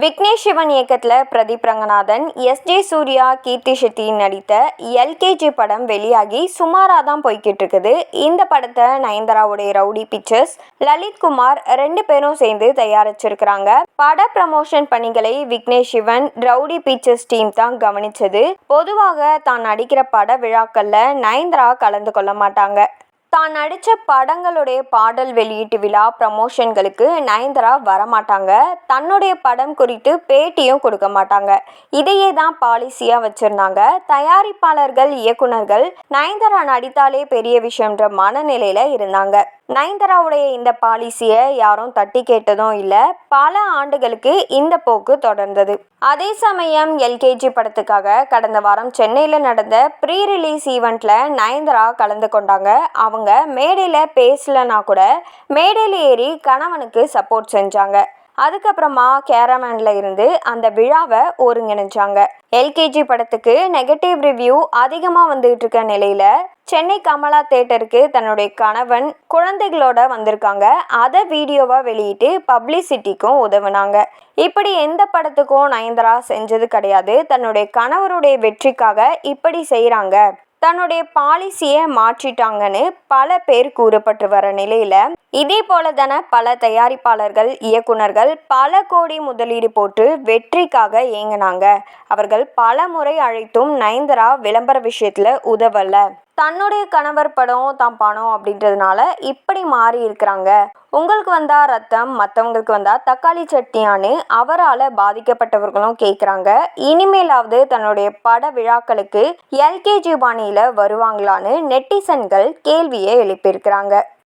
விக்னேஷ் சிவன் இயக்கத்தில் பிரதீப் ரங்கநாதன், எஸ்.ஜே. சூர்யா, கீர்த்தி ஷெட்டி நடித்த எல்.கே.ஜி. படம் வெளியாகி சுமாராக தான் போய்கிட்டு இருக்குது. இந்த படத்தை நயன்தாராவுடைய ரவுடி பிக்சர்ஸ், லலித் குமார் 2 பேரும் சேர்ந்து தயாரிச்சிருக்கிறாங்க. பட ப்ரமோஷன் பணிகளை Vignesh Sivan rowdy pictures team தான் கவனிச்சது. பொதுவாக தான் நடிக்கிற பட விழாக்கள்ல நயன்தாரா கலந்து கொள்ள மாட்டாங்க. தான் நடித்த படங்களுடைய பாடல் வெளியீட்டு விழா ப்ரமோஷன்களுக்கு நயன்தாரா வரமாட்டாங்க. தன்னுடைய படம் குறித்து பேட்டியும் கொடுக்க மாட்டாங்க. இதையே தான் பாலிசியாக வச்சுருந்தாங்க. தயாரிப்பாளர்கள், இயக்குனர்கள் நயன்தாரா நடித்தாலே பெரிய விஷயம்ன்ற மனநிலையில் இருந்தாங்க. நயன்தாராவுடைய இந்த பாலிசியை யாரும் தட்டி கேட்டதும் இல்லை. பல ஆண்டுகளுக்கு இந்த போக்கு தொடர்ந்தது. அதே சமயம் எல்.கே.ஜி. படத்துக்காக கடந்த வாரம் சென்னையில் நடந்த ப்ரீ ரிலீஸ் ஈவெண்ட்ல நயன்தாரா கலந்து கொண்டாங்க. அவங்க மேடையில் பேசலனா கூட மேடையில் ஏறி கணவனுக்கு சப்போர்ட் செஞ்சாங்க. அதுக்கப்புறமா கேரவேன்ல இருந்து அந்த விழாவை ஒருங்கிணைச்சாங்க. எல்.கே.ஜி. படத்துக்கு நெகட்டிவ் ரிவ்யூ அதிகமாக வந்துகிட்டு இருக்க நிலையில சென்னை கமலா தியேட்டருக்கு தன்னுடைய கணவன், குழந்தைகளோட வந்திருக்காங்க. அதை வீடியோவா வெளியிட்டு பப்ளிசிட்டிக்கும் உதவுனாங்க. இப்படி எந்த படத்துக்கும் நயன்தாரா செஞ்சது கிடையாது. தன்னுடைய கணவருடைய வெற்றிக்காக இப்படி செய்கிறாங்க, தன்னுடைய பாலிசியை மாற்றிட்டாங்கன்னு பல பேர் கூறப்பட்டு வர நிலையில இதே போல தானே பல தயாரிப்பாளர்கள், இயக்குனர்கள் பல கோடி முதலீடு போட்டு வெற்றிக்காக ஏங்கினாங்க. அவர்கள் பல முறை அழைத்தும் நயன்தாரா விளம்பர விஷயத்துல உதவல. தன்னுடைய கணவர் படம் தான் பணம் அப்படின்றதுனால இப்படி மாறி இருக்கிறாங்க. உங்களுக்கு வந்தா ரத்தம், மற்றவங்களுக்கு வந்தா தக்காளி சட்னியான்னு அவரால் பாதிக்கப்பட்டவர்களும் கேட்குறாங்க. இனிமேலாவது தன்னுடைய பட விழாக்களுக்கு எல்.கே.ஜி. பாணியில் வருவாங்களான்னு நெட்டிசன்கள் கேள்வியை எழுப்பியிருக்கிறாங்க.